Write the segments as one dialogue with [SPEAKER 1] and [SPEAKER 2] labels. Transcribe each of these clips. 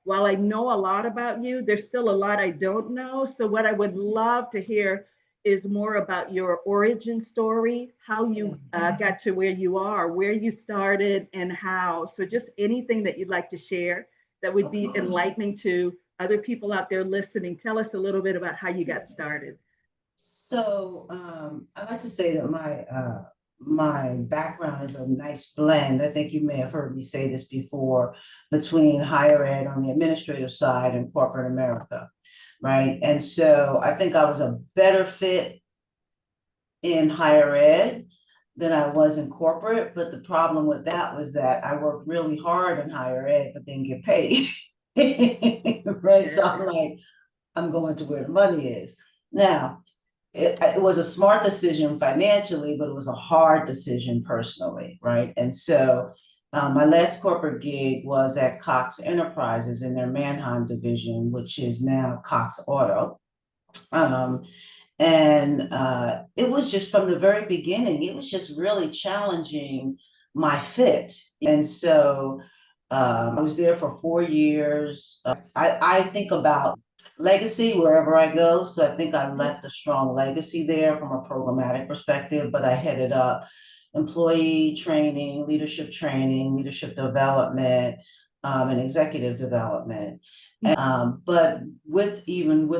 [SPEAKER 1] while I know a lot about you, there's still a lot I don't know. So what I would love to hear is more about your origin story, how you got to where you are, where you started, and how. So just anything that you'd like to share that would be enlightening to other people out there listening. Tell us a little bit about how you got started.
[SPEAKER 2] So I like to say that my background is a nice blend. I think you may have heard me say this before, between higher ed on the administrative side and corporate America, right? And so I think I was a better fit in higher ed than I was in corporate. But the problem with that was that I worked really hard in higher ed, but didn't get paid. Right. So I'm like, I'm going to where the money is. Now, it was a smart decision financially, but it was a hard decision personally, right? And so my last corporate gig was at Cox Enterprises in their Mannheim division, which is now Cox Auto. Um, and it was just from the very beginning, it was just really challenging my fit. And so I was there for 4 years. I think about legacy wherever I go. So I think I left a strong legacy there from a programmatic perspective, but I headed up employee training, leadership development, and executive development. But with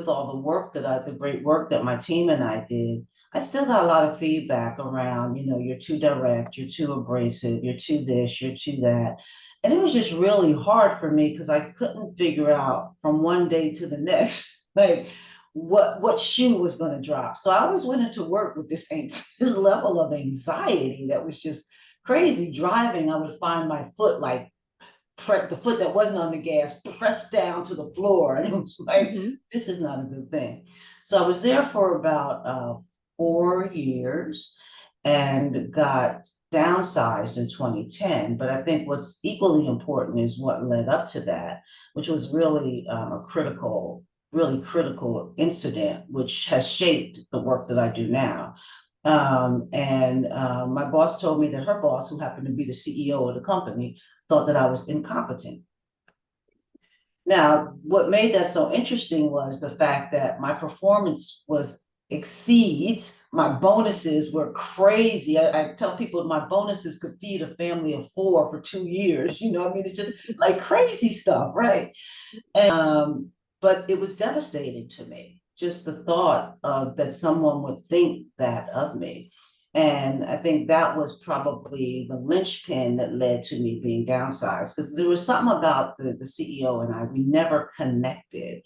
[SPEAKER 2] all the work the great work that my team and I did, I still got a lot of feedback around, you're too direct, you're too abrasive, you're too this, you're too that. And it was just really hard for me because I couldn't figure out from one day to the next, like what shoe was going to drop. So I always went into work with this level of anxiety that was just crazy. Driving, I would find my foot like the foot that wasn't on the gas pressed down to the floor. And it was like, this is not a good thing. So I was there for about 4 years and got downsized in 2010. But I think what's equally important is what led up to that, which was really really critical incident, which has shaped the work that I do now. And my boss told me that her boss, who happened to be the CEO of the company, thought that I was incompetent. Now, what made that so interesting was the fact that my performance was exceeds, my bonuses were crazy. I tell people my bonuses could feed a family of four for 2 years. I mean, it's just like crazy stuff, right? And, but it was devastating to me, just the thought of that someone would think that of me. And I think that was probably the linchpin that led to me being downsized, because there was something about the CEO and I, we never connected.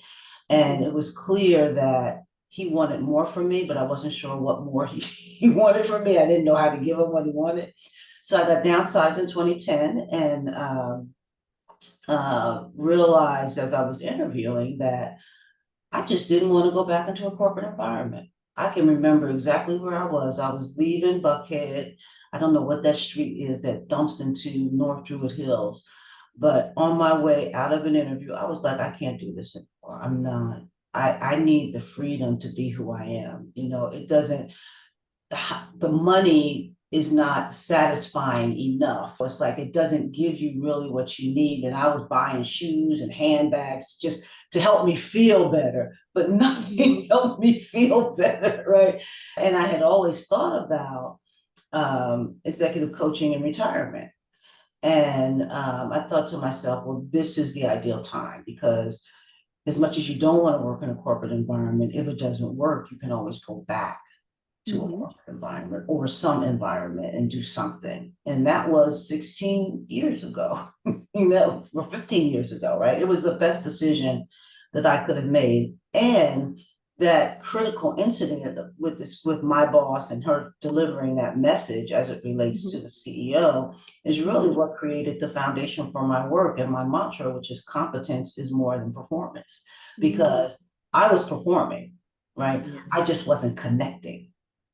[SPEAKER 2] And it was clear that he wanted more from me, but I wasn't sure what more he wanted from me. I didn't know how to give him what he wanted. So I got downsized in 2010 and realized as I was interviewing that I just didn't want to go back into a corporate environment. I can remember exactly where I was. I was leaving Buckhead. I don't know what that street is that dumps into North Druid Hills. But on my way out of an interview, I was like, I can't do this anymore. I'm not. I need the freedom to be who I am. It doesn't, the money is not satisfying enough. It's like it doesn't give you really what you need. And I was buying shoes and handbags just to help me feel better, but nothing helped me feel better, right? And I had always thought about executive coaching and retirement. And I thought to myself, well, this is the ideal time, because as much as you don't want to work in a corporate environment, if it doesn't work, you can always go back to a corporate environment or some environment and do something. And that was 16 years ago, or 15 years ago, right? It was the best decision that I could have made. And that critical incident with my boss and her delivering that message as it relates to the CEO is really what created the foundation for my work and my mantra, which is competence is more than performance. Because I was performing, right? I just wasn't connecting.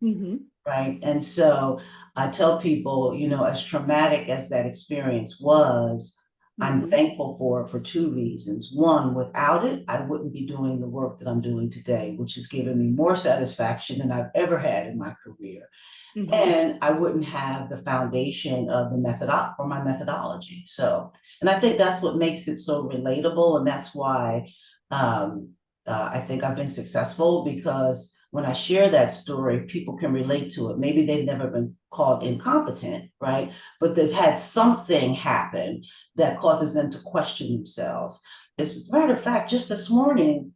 [SPEAKER 2] Right. And so I tell people, as traumatic as that experience was, I'm
[SPEAKER 1] Mhm.
[SPEAKER 2] thankful for it for two reasons. One, without it, I wouldn't be doing the work that I'm doing today, which has given me more satisfaction than I've ever had in my career.
[SPEAKER 1] Mhm.
[SPEAKER 2] And I wouldn't have the foundation of the method or my methodology. So, and I think that's what makes it so relatable. And that's why um, I think I've been successful, because when I share that story, people can relate to it. Maybe they've never been called incompetent, right? But they've had something happen that causes them to question themselves. As a matter of fact, just this morning,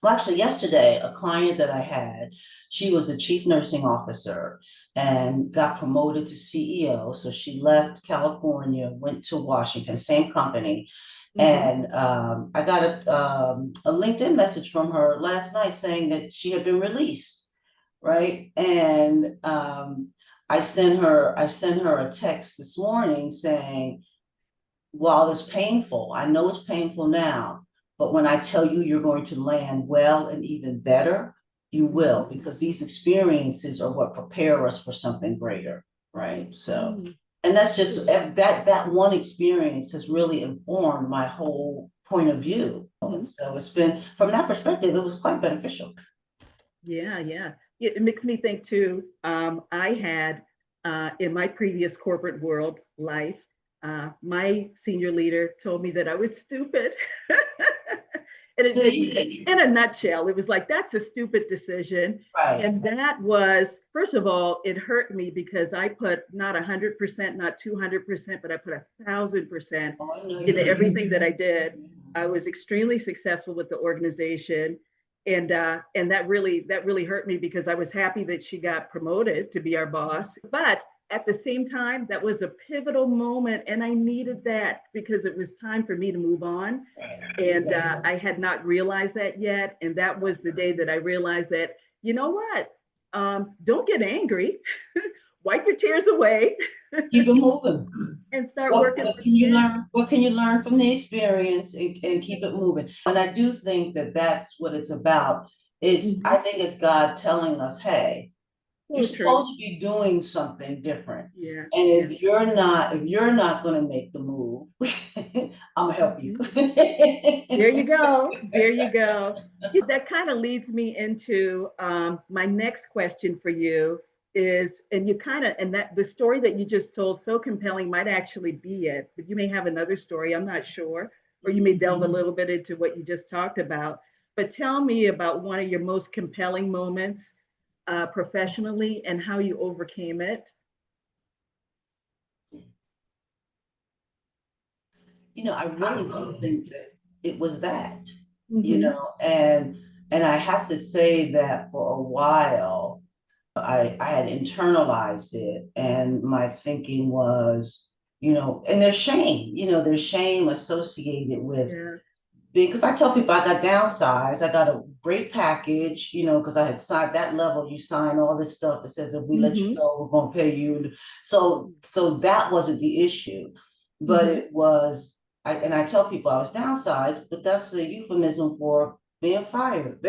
[SPEAKER 2] well, actually, yesterday, a client that I had, she was a chief nursing officer and got promoted to CEO. So she left California, went to Washington, same company.
[SPEAKER 1] Mhm.
[SPEAKER 2] And I got a LinkedIn message from her last night saying that she had been released, right? And I sent her a text this morning saying, while it's painful, I know it's painful now, but when I tell you you're going to land well and even better, you will,
[SPEAKER 1] Mhm.
[SPEAKER 2] because these experiences are what prepare us for something greater, right? So,
[SPEAKER 1] Mhm.
[SPEAKER 2] and that's just that one experience has really informed my whole point of view. And
[SPEAKER 1] Mhm.
[SPEAKER 2] so it's been, from that perspective, it was quite beneficial.
[SPEAKER 1] Yeah, yeah. It makes me think too. I had in my previous corporate world life, my senior leader told me that I was stupid. And
[SPEAKER 2] See,
[SPEAKER 1] in a nutshell, it was like, that's a stupid decision.
[SPEAKER 2] right.
[SPEAKER 1] And that was, first of all, it hurt me because I put not 100%, not 200%, but I put 1,000%
[SPEAKER 2] Oh, I know you
[SPEAKER 1] into
[SPEAKER 2] did.
[SPEAKER 1] everything that I did. I was extremely successful with the organization, and that really hurt me because I was happy that she got promoted to be our boss. But at the same time, that was a pivotal moment, and I needed that because it was time for me to move on. And I had not realized that yet, and that was the day that I realized that, you know what, don't get angry. Wipe your tears away
[SPEAKER 2] Keep it moving.
[SPEAKER 1] and start working
[SPEAKER 2] What
[SPEAKER 1] on,
[SPEAKER 2] can you
[SPEAKER 1] yeah.
[SPEAKER 2] learn? What can you learn from the experience, and keep it moving? And I do think that that's what it's about. I
[SPEAKER 1] Mhm.
[SPEAKER 2] think it's God telling us, hey, you're
[SPEAKER 1] So true.
[SPEAKER 2] supposed to be doing something different.
[SPEAKER 1] Yeah,
[SPEAKER 2] And
[SPEAKER 1] yeah.
[SPEAKER 2] if you're not going to make the move, I'm gonna help you.
[SPEAKER 1] Mhm. There you go. There you go. That kind of leads me into my next question for you is, and you kind of, and that the story that you just told, so compelling, might actually be it, but you may have another story, I'm not sure, or you may delve a little bit into what you just talked about. But tell me about one of your most compelling moments professionally and how you overcame it.
[SPEAKER 2] I really do think that it was that,
[SPEAKER 1] Mm-hmm.
[SPEAKER 2] and I have to say that for a while, I had internalized it, and my thinking was, and there's shame associated with,
[SPEAKER 1] Yeah.
[SPEAKER 2] because I tell people I got downsized, I got a great package, because I had signed that level, you sign all this stuff that says if we let you
[SPEAKER 1] Mm-hmm.
[SPEAKER 2] go, we're gonna pay you. So that wasn't the issue, but
[SPEAKER 1] Mm-hmm.
[SPEAKER 2] it was, and I tell people I was downsized, but that's a euphemism for being fired,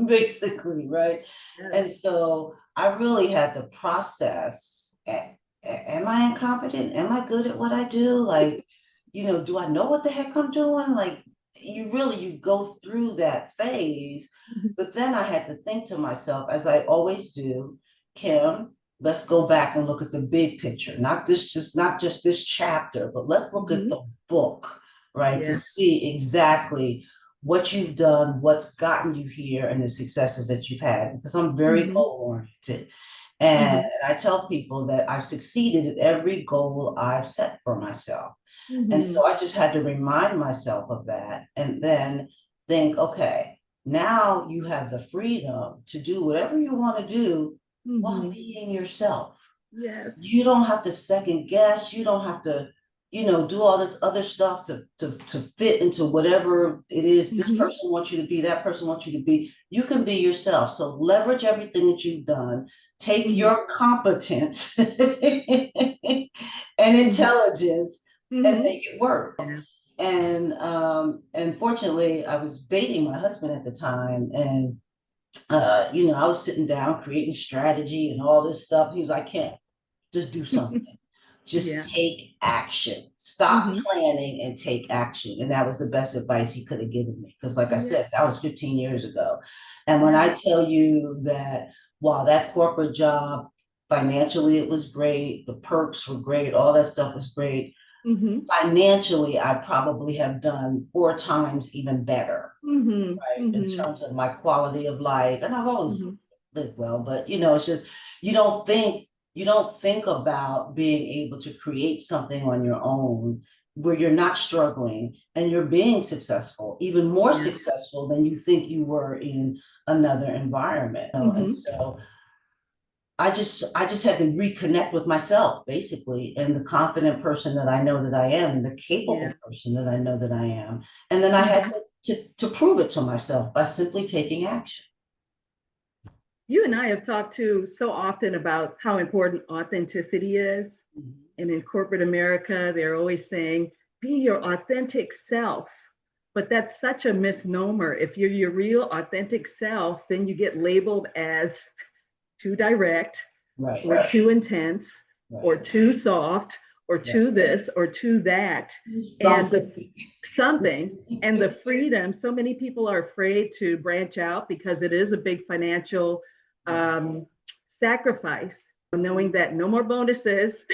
[SPEAKER 2] basically, right?
[SPEAKER 1] Yes.
[SPEAKER 2] And so I really had to process, am I incompetent? Am I good at what I do? Like, do I know what the heck I'm doing? Like, you go through that phase.
[SPEAKER 1] Mm-hmm.
[SPEAKER 2] But then I had to think to myself, as I always do, Kim, let's go back and look at the big picture, not just this chapter, but let's look at
[SPEAKER 1] Mm-hmm.
[SPEAKER 2] the book, right? To
[SPEAKER 1] Yeah.
[SPEAKER 2] see exactly what you've done, what's gotten you here, and the successes that you've had. Because I'm very
[SPEAKER 1] Mm-hmm.
[SPEAKER 2] goal oriented. And
[SPEAKER 1] Mm-hmm.
[SPEAKER 2] I tell people that I've succeeded at every goal I've set for myself. And
[SPEAKER 1] Mm-hmm.
[SPEAKER 2] so I just had to remind myself of that, and then think, okay, now you have the freedom to do whatever you want to do while
[SPEAKER 1] Mm-hmm.
[SPEAKER 2] being yourself.
[SPEAKER 1] Yes.
[SPEAKER 2] You don't have to second guess. You don't have to, do all this other stuff to fit into whatever it is. This
[SPEAKER 1] Mm-hmm.
[SPEAKER 2] person wants you to be, that person wants you to be. You can be yourself. So leverage everything that you've done. Take
[SPEAKER 1] Mm-hmm.
[SPEAKER 2] your competence and
[SPEAKER 1] Mm-hmm.
[SPEAKER 2] intelligence and
[SPEAKER 1] Mm-hmm.
[SPEAKER 2] make it work.
[SPEAKER 1] Yeah.
[SPEAKER 2] And fortunately, I was dating my husband at the time, and I was sitting down creating strategy and all this stuff. He was like, "Can't just do something." just
[SPEAKER 1] Yeah.
[SPEAKER 2] take action. Stop
[SPEAKER 1] Hmm.
[SPEAKER 2] planning and take action. And that was the best advice he could have given me. Because, like I
[SPEAKER 1] Yeah.
[SPEAKER 2] said, that was 15 years ago. And when
[SPEAKER 1] Yeah.
[SPEAKER 2] I tell you that while that corporate job, financially, it was great, the perks were great, all that stuff was great.
[SPEAKER 1] Hmm.
[SPEAKER 2] Financially, I probably have done 4 times even better,
[SPEAKER 1] Hmm.
[SPEAKER 2] right? In
[SPEAKER 1] Hmm.
[SPEAKER 2] terms of my quality of life. And I've always
[SPEAKER 1] Hmm.
[SPEAKER 2] lived well, but it's just you don't think you don't think about being able to create something on your own where you're not struggling and you're being successful, even more
[SPEAKER 1] Yeah.
[SPEAKER 2] successful than you think you were in another environment. And
[SPEAKER 1] Hmm.
[SPEAKER 2] so I just had to reconnect with myself, basically, and the confident person that I know that I am, and the
[SPEAKER 1] Yeah.
[SPEAKER 2] capable person that I know that I am. And then I had
[SPEAKER 1] Hmm.
[SPEAKER 2] to prove it to myself by simply taking action.
[SPEAKER 1] You and I have talked to so often about how important authenticity is.
[SPEAKER 2] Mhm.
[SPEAKER 1] And in corporate America, they're always saying, be your authentic self. But that's such a misnomer. If you're your real authentic self, then you get labeled as too direct
[SPEAKER 2] Right,
[SPEAKER 1] or too intense or
[SPEAKER 2] right.
[SPEAKER 1] too soft or
[SPEAKER 2] Right.
[SPEAKER 1] too this or too that. And the
[SPEAKER 2] Something.
[SPEAKER 1] something and the freedom, so many people are afraid to branch out because it is a big financial um, sacrifice, knowing that no more bonuses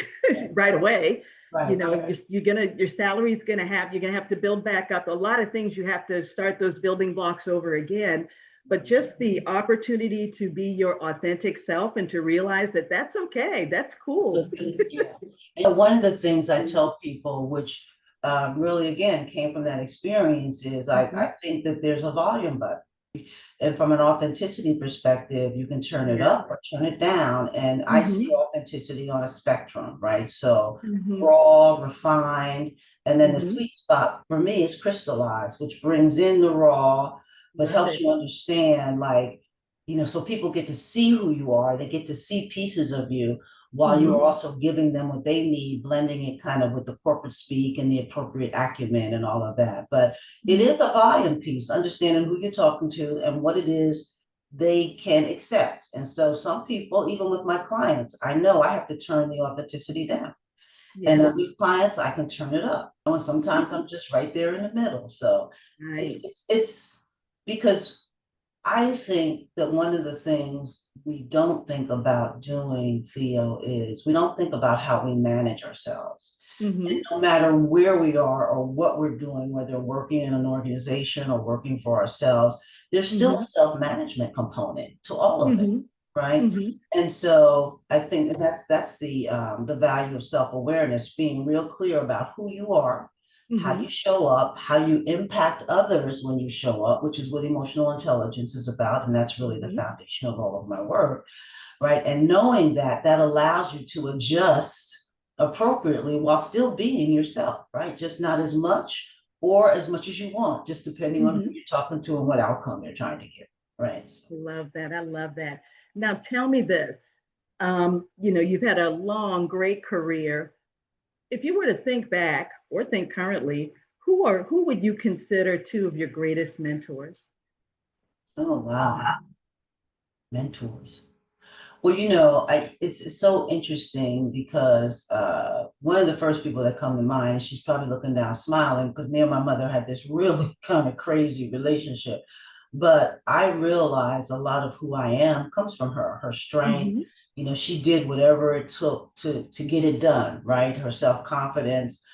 [SPEAKER 1] right away. You
[SPEAKER 2] Right.
[SPEAKER 1] know, your salary is gonna have, you're gonna have to build back up a lot of things. You have to start those building blocks over again. But just the opportunity to be your authentic self and to realize that that's okay, that's
[SPEAKER 2] So,
[SPEAKER 1] cool.
[SPEAKER 2] yeah. And one of the things I tell people, which really again came from that experience, is I
[SPEAKER 1] Mhm.
[SPEAKER 2] think that there's a volume button. And from an authenticity perspective, you can turn it
[SPEAKER 1] Yeah.
[SPEAKER 2] up or turn it down. And I see
[SPEAKER 1] Hmm.
[SPEAKER 2] authenticity on a spectrum, right? So
[SPEAKER 1] Hmm.
[SPEAKER 2] raw, refined, and then the
[SPEAKER 1] Hmm.
[SPEAKER 2] sweet spot for me is crystallized, which brings in the raw, but
[SPEAKER 1] Love
[SPEAKER 2] helps
[SPEAKER 1] it.
[SPEAKER 2] you understand, like, so people get to see who you are, they get to see pieces of you while you're
[SPEAKER 1] Hmm.
[SPEAKER 2] also giving them what they need, blending it kind of with the corporate speak and the appropriate acumen and all of that. But it
[SPEAKER 1] Hmm.
[SPEAKER 2] is a volume piece, understanding who you're talking to and what it is they can accept. And so some people, even with my clients, I know I have to turn the authenticity down. And
[SPEAKER 1] Yeah.
[SPEAKER 2] other clients, I can turn it up. And sometimes I'm just right there in the middle. So
[SPEAKER 1] Right.
[SPEAKER 2] it's because I think that one of the things we don't think about doing, Theo, is we don't think about how we manage ourselves. And
[SPEAKER 1] Hmm.
[SPEAKER 2] no matter where we are or what we're doing, whether working in an organization or working for ourselves, there's still a
[SPEAKER 1] Hmm.
[SPEAKER 2] self-management component to all of it,
[SPEAKER 1] Hmm.
[SPEAKER 2] right?
[SPEAKER 1] Hmm.
[SPEAKER 2] And so I think that's the value of self-awareness, being real clear about who you are, how
[SPEAKER 1] Hmm.
[SPEAKER 2] you show up, how you impact others when you show up, which is what emotional intelligence is about. And that's really the
[SPEAKER 1] Hmm.
[SPEAKER 2] foundational role of my work, right? And knowing that that allows you to adjust appropriately while still being yourself, right? Just not as much or as much as you want, just depending on who
[SPEAKER 1] Hmm.
[SPEAKER 2] you're talking to and what outcome you're trying to get, right? So,
[SPEAKER 1] Love that. I love that. Now tell me this. You've had a long, great career. If you were to think back or think currently, who would you consider two of your greatest mentors?
[SPEAKER 2] oh, wow. Mentors. Well, it's so interesting because one of the first people that come to mind, she's probably looking down smiling because me and my mother had this really kind of crazy relationship. But I realize a lot of who I am comes from her strength.
[SPEAKER 1] Hmm.
[SPEAKER 2] She did whatever it took to get it done, right? Her self-confidence.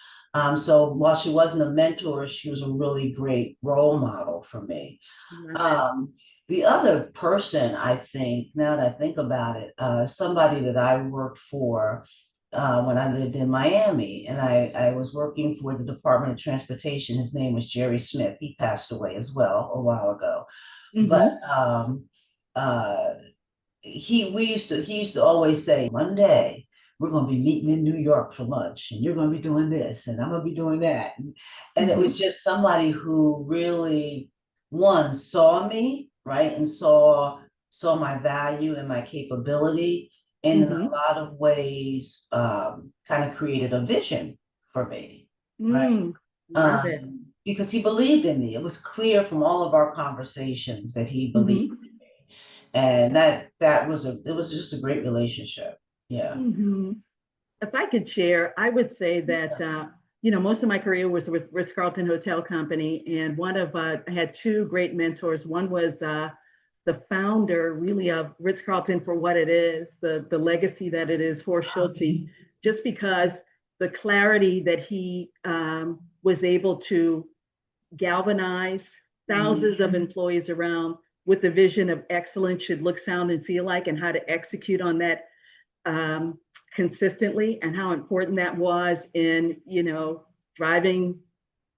[SPEAKER 2] So while she wasn't a mentor, she was a really great role model for me.
[SPEAKER 1] Love it.
[SPEAKER 2] Um, the other person, I think, now that I think about it, somebody that I worked for when I lived in Miami, and I was working for the Department of Transportation. His name was Jerry Smith. He passed away as well a while ago. But
[SPEAKER 1] Hmm.
[SPEAKER 2] uh, he used to always say, one day we're going to be meeting in New York for lunch, and you're going to be doing this, and I'm going to be doing that. And it was
[SPEAKER 1] Hmm.
[SPEAKER 2] just somebody who really, one, saw me, right, and saw my value and my capability, and in a
[SPEAKER 1] Hmm.
[SPEAKER 2] lot of ways, kind of created a vision for me, right?
[SPEAKER 1] Mm, love it.
[SPEAKER 2] Because he believed in me. It was clear from all of our conversations that he believed
[SPEAKER 1] Hmm.
[SPEAKER 2] in me, and that was it was just a great relationship. Yeah.
[SPEAKER 1] Hmm. if I could share, I would say that, most of my career was with Ritz-Carlton Hotel Company. And I had two great mentors. One was the founder really of Ritz-Carlton for what it is, the legacy that it is for Schulte, just because the clarity that he was able to galvanize thousands of employees around with the vision of excellence should look, sound, and feel like, and how to execute on that consistently, and how important that was in, driving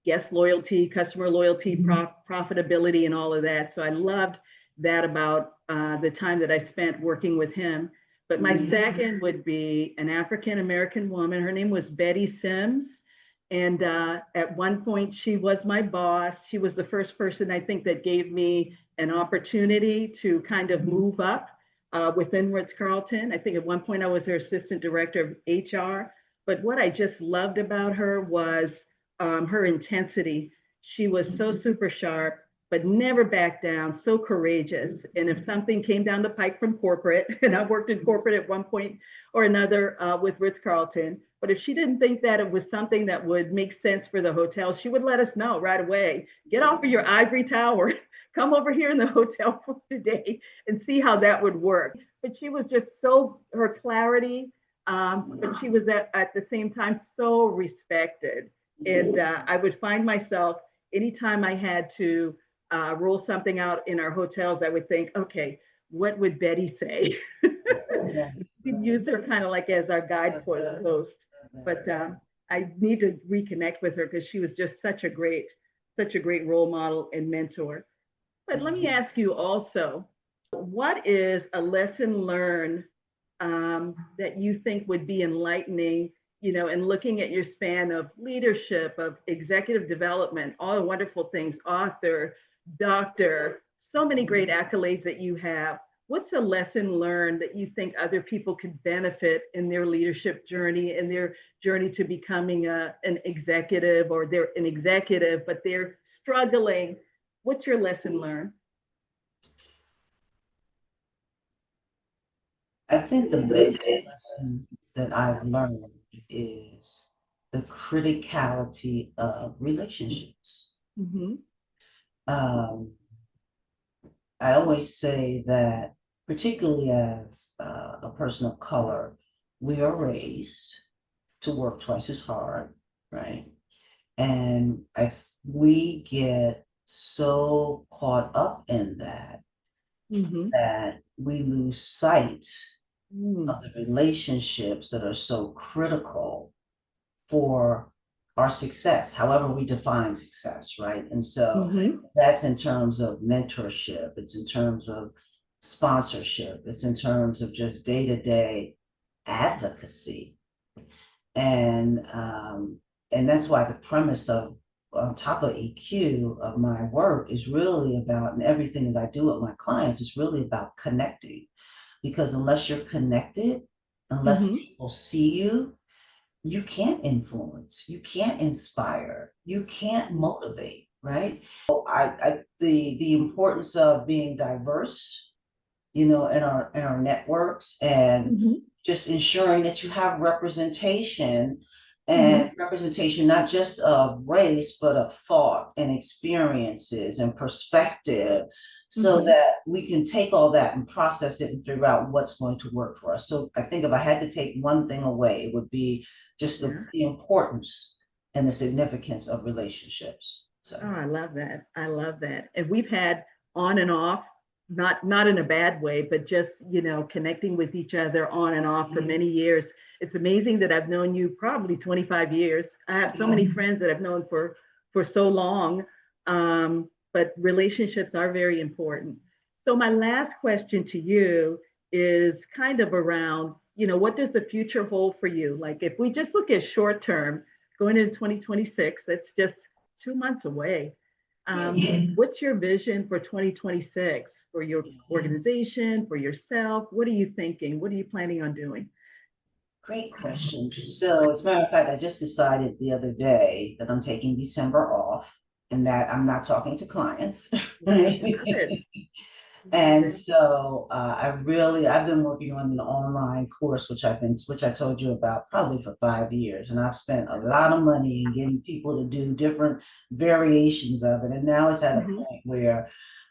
[SPEAKER 1] guest loyalty, customer loyalty, profitability, and all of that. So I loved that about the time that I spent working with him. But my second would be an African American woman. Her name was Betty Sims. And at one point, she was my boss. She was the first person, I think, that gave me an opportunity to kind of move up within Ritz-Carlton. I think at one point I was her assistant director of HR. But what I just loved about her was her intensity. She was so super sharp, but never backed down, so courageous. And if something came down the pike from corporate, and I worked in corporate at one point or another with Ritz-Carlton, but if she didn't think that it was something that would make sense for the hotel, she would let us know right away. Get off of your ivory tower, come over here in the hotel for today and see how that would work. But she was just her clarity, but she was at the same time so respected. And I would find myself, anytime I had to roll something out in our hotels, I would think, okay, what would Betty say? We'd use her kind of like as our guide for the host. But I need to reconnect with her because she was just such a great role model and mentor. But let me ask you also, what is a lesson learned that you think would be enlightening, and looking at your span of leadership, of executive development, all the wonderful things, author, doctor, so many great accolades that you have. What's a lesson learned that you think other people could benefit in their leadership journey, in their journey to becoming an executive, or they're an executive, but they're struggling? What's your lesson learned?
[SPEAKER 2] I think the biggest lesson that I've learned is the criticality of relationships.
[SPEAKER 1] Mm-hmm.
[SPEAKER 2] Um, I always say that, particularly as a person of color, we are raised to work twice as hard, right? And we get so caught up in that
[SPEAKER 1] Mm-hmm.
[SPEAKER 2] that we lose sight
[SPEAKER 1] Mm.
[SPEAKER 2] of the relationships that are so critical for our success, however we define success, right? And so
[SPEAKER 1] Mm-hmm.
[SPEAKER 2] that's in terms of mentorship, it's in terms of sponsorship, it's in terms of just day-to-day advocacy. And that's why the premise of on top of EQ of my work is really about, and everything that I do with my clients is really about connecting. Because unless you're connected, unless
[SPEAKER 1] Mm-hmm.
[SPEAKER 2] people see you, you can't influence, you can't inspire, you can't motivate, right? So the importance of being diverse, in our networks, and
[SPEAKER 1] Mm-hmm.
[SPEAKER 2] just ensuring that you have representation,
[SPEAKER 1] Mm-hmm.
[SPEAKER 2] and representation not just of race, but of thought and experiences and perspective, so
[SPEAKER 1] Mm-hmm.
[SPEAKER 2] that we can take all that and process it and figure out what's going to work for us. So I think if I had to take one thing away, it would be just
[SPEAKER 1] Yeah.
[SPEAKER 2] the importance and the significance of relationships. So
[SPEAKER 1] Oh, I love that. I love that. And we've had on and off, not in a bad way, but just, connecting with each other on and off for many years. It's amazing that I've known you probably 25 years. I have so many friends that I've known for so long. But relationships are very important. So my last question to you is kind of around, what does the future hold for you? Like if we just look at short term, going into 2026, that's just 2 months away. What's your vision for 2026 for your organization, for yourself? What are you thinking? What are you planning on doing?
[SPEAKER 2] great question. So, as a matter of fact, I just decided the other day that I'm taking December off and that I'm not talking to clients. Right?
[SPEAKER 1] Good. Love
[SPEAKER 2] And
[SPEAKER 1] it.
[SPEAKER 2] so I've been working on an online course, which I told you about probably for 5 years. And I've spent a lot of money in getting people to do different variations of it. And now it's at a
[SPEAKER 1] Hmm.
[SPEAKER 2] point where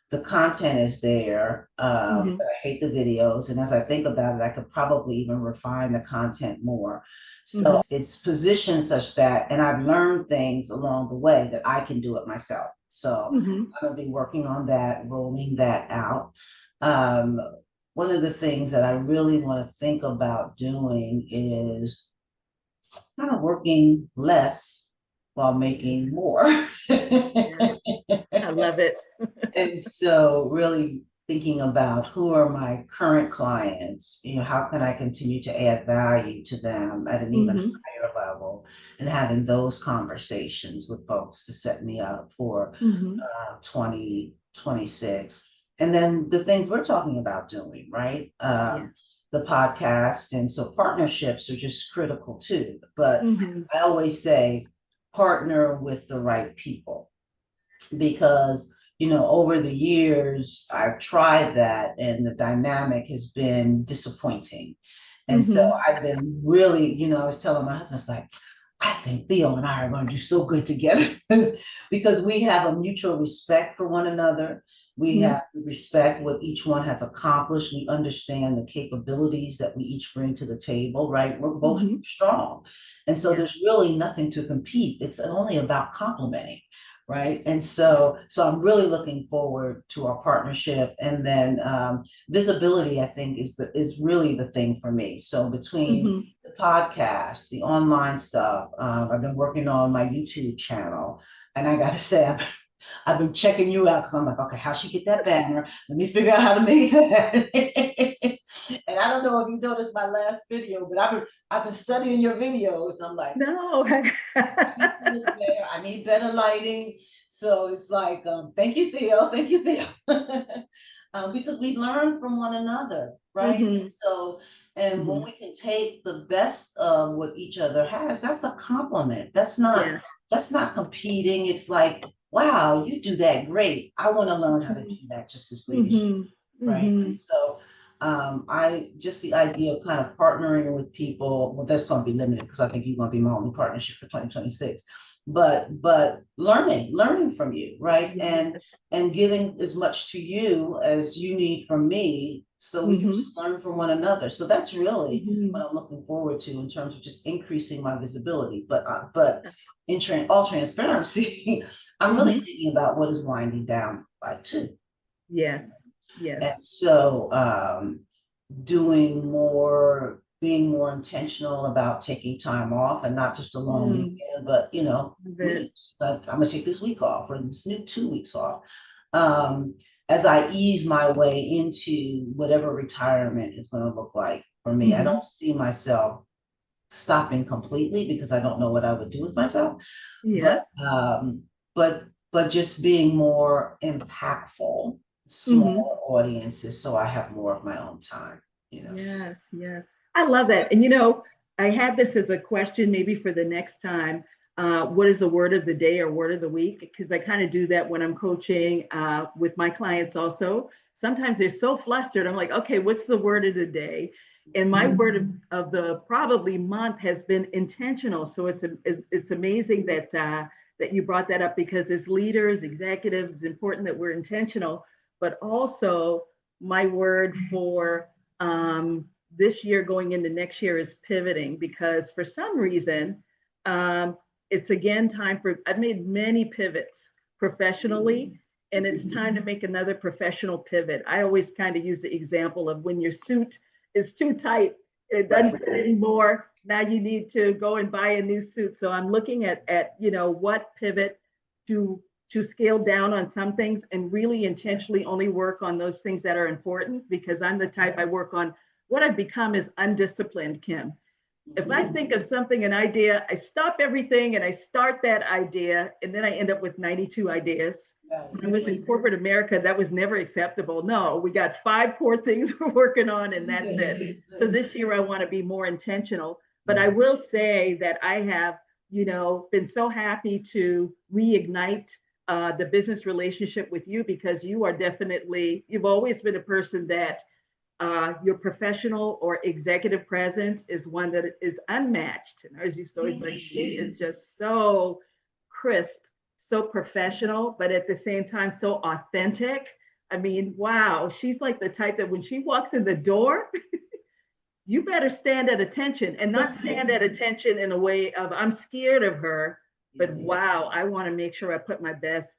[SPEAKER 2] the content is there.
[SPEAKER 1] Hmm.
[SPEAKER 2] But I hate the videos. And as I think about it, I could probably even refine the content more. So
[SPEAKER 1] Hmm.
[SPEAKER 2] it's positioned such that, and I've learned things along the way that I can do it myself. So
[SPEAKER 1] Hmm.
[SPEAKER 2] I'm going to be working on that, rolling that out. Um, One of the things that I really want to think about doing is kind of working less while making more.
[SPEAKER 1] Yes, I love it.
[SPEAKER 2] And so really thinking about who are my current clients, how can I continue to add value to them at an even
[SPEAKER 1] Hmm.
[SPEAKER 2] higher level, and having those conversations with folks to set me up for
[SPEAKER 1] Hmm.
[SPEAKER 2] 2026. And then the things we're talking about doing, right?
[SPEAKER 1] Yeah.
[SPEAKER 2] The podcast. And so partnerships are just critical too. But
[SPEAKER 1] Hmm.
[SPEAKER 2] I always say partner with the right people, because over the years I've tried that and the dynamic has been disappointing. And so
[SPEAKER 1] Hmm.
[SPEAKER 2] I've been really, I was telling my husband, it's like, I think Theo and I are going to do so good together because we have a mutual respect for one another. We
[SPEAKER 1] Hmm.
[SPEAKER 2] have to respect what each one has accomplished. We understand the capabilities that we each bring to the table, right? We're both
[SPEAKER 1] Hmm.
[SPEAKER 2] strong. And so
[SPEAKER 1] Yeah.
[SPEAKER 2] there's really nothing to compete. It's only about complementing, right? And so I'm really looking forward to our partnership. And then visibility, I think, is really the thing for me. So between
[SPEAKER 1] Hmm.
[SPEAKER 2] the podcast, the online stuff, I've been working on my YouTube channel, and I got to say, I've been checking you out because I'm like, okay, how she get that banner? Let me figure out how to make that. And I don't know if you noticed my last video, but I've been studying your videos. And I'm like,
[SPEAKER 1] No.
[SPEAKER 2] I need better lighting. So it's like, thank you, Theo. Thank you, Theo. Because we learn from one another, right? And
[SPEAKER 1] Hmm.
[SPEAKER 2] so, and when
[SPEAKER 1] Hmm.
[SPEAKER 2] we can take the best of what each other has, that's a compliment.
[SPEAKER 1] Yes.
[SPEAKER 2] That's not competing. It's like, wow, you do that great. I want to learn how to do that just as great as you,
[SPEAKER 1] Hmm.
[SPEAKER 2] right? And
[SPEAKER 1] Hmm.
[SPEAKER 2] so I just the idea of kind of partnering with people, well, that's going to be limited because I think you're going to be my only partnership for 2026. But learning from you, right? And
[SPEAKER 1] Yes.
[SPEAKER 2] giving as much to you as you need from me, so we can
[SPEAKER 1] Hmm.
[SPEAKER 2] just learn from one another. So that's really
[SPEAKER 1] Hmm.
[SPEAKER 2] what I'm looking forward to in terms of just increasing my visibility. But in all transparency, I'm really
[SPEAKER 1] Hmm.
[SPEAKER 2] thinking about what is winding down by too.
[SPEAKER 1] Yes.
[SPEAKER 2] And
[SPEAKER 1] Yes.
[SPEAKER 2] so being more intentional about taking time off, and not just a long
[SPEAKER 1] Mm.
[SPEAKER 2] weekend, but
[SPEAKER 1] Love it.
[SPEAKER 2] weeks. Like, I'm gonna take this week off or this new 2 weeks off. Um, as I ease my way into whatever retirement is gonna look like for me. I
[SPEAKER 1] Hmm.
[SPEAKER 2] don't see myself stopping completely because I don't know what I would do with myself, but
[SPEAKER 1] Yes.
[SPEAKER 2] but just being more impactful,
[SPEAKER 1] Hmm.
[SPEAKER 2] smaller audiences, so I have more of my own time.
[SPEAKER 1] Yes, yes. I love that. And I had this as a question maybe for the next time. What is the word of the day or word of the week? Because I kind of do that when I'm coaching with my clients also. Sometimes they're so flustered. I'm like, okay, what's the word of the day? And my word of the probably month has been intentional. So it's amazing that you brought that up, because as leaders, executives, it's important that we're intentional, but also my word for this year going into next year is pivoting, because for some reason, um, it's again time for, I've made many pivots professionally, and it's time to make another professional pivot. I always kind of use the example of when your suit is too tight, it doesn't
[SPEAKER 2] Right.
[SPEAKER 1] fit anymore. Now you need to go and buy a new suit. So I'm looking at what pivot to to scale down on some things and really intentionally only work on those things that are important, because I'm the type, I work on what I've become is undisciplined, Kim. If I think of something, an idea, I stop everything and I start that idea, and then I end up with 92 ideas. When I was in corporate America, that was never acceptable. No, we got 5 core things we're working on, and that's it. So this year, I want to be more intentional. But I will say that I have, been so happy to reignite the business relationship with you, because you are definitely, you've always been a person that your professional or executive presence is one that is unmatched. And as you stories like, she is just so crisp, so professional, but at the same time so authentic. I mean, wow, she's like the type that when she walks in the door, you better stand at attention, and not stand at attention in a way of I'm scared of her, but wow, I want to make sure I put my best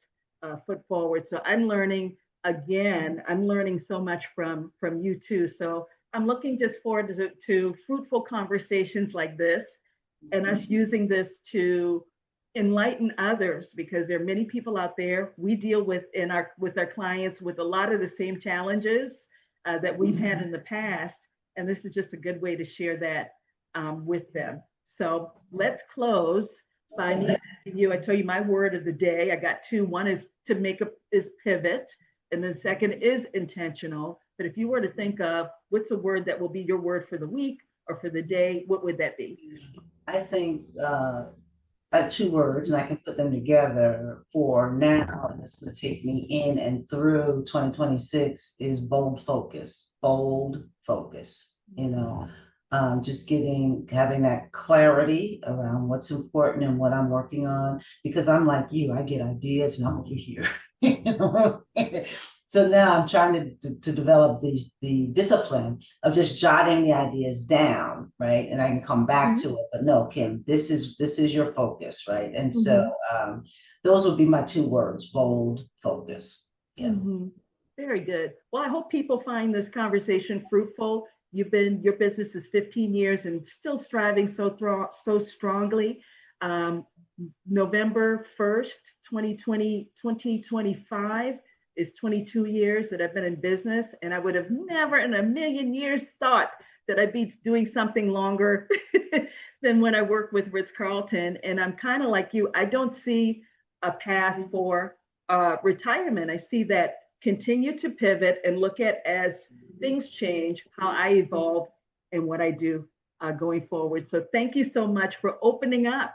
[SPEAKER 1] foot forward. So I'm learning again. I'm learning so much from you too. So I'm looking just forward to fruitful conversations like this, and us using this to enlighten others, because there are many people out there we deal with in our with our clients with a lot of the same challenges that we've had in the past, and this is just a good way to share that with them. So let's close by me asking you. I tell you my word of the day. I got two. One is to make a is pivot, and the second is intentional. But if you were to think of what's a word that will be your word for the week or for the day, what would that be?
[SPEAKER 2] I think two words, and I can put them together for now, and it's going to take me in and through 2026, is bold focus. Bold focus. Just having that clarity around what's important and what I'm working on, because I'm like you, I get ideas and I'm over here. So now I'm trying to develop the discipline of just jotting the ideas down, right? And I can come back to it. But no, Kim, this is your focus, right? And so those would be my two words: bold, focus. Yeah.
[SPEAKER 1] Very good. Well, I hope people find this conversation fruitful. Your business is 15 years and still striving so strongly. November 1st, 2025 is 22 years that I've been in business, and I would have never in a million years thought that I'd be doing something longer than when I worked with Ritz-Carlton. And I'm kind of like you. I don't see a path for retirement. I see that continue to pivot and look at, as things change, how I evolve and what I do going forward. So thank you so much for opening up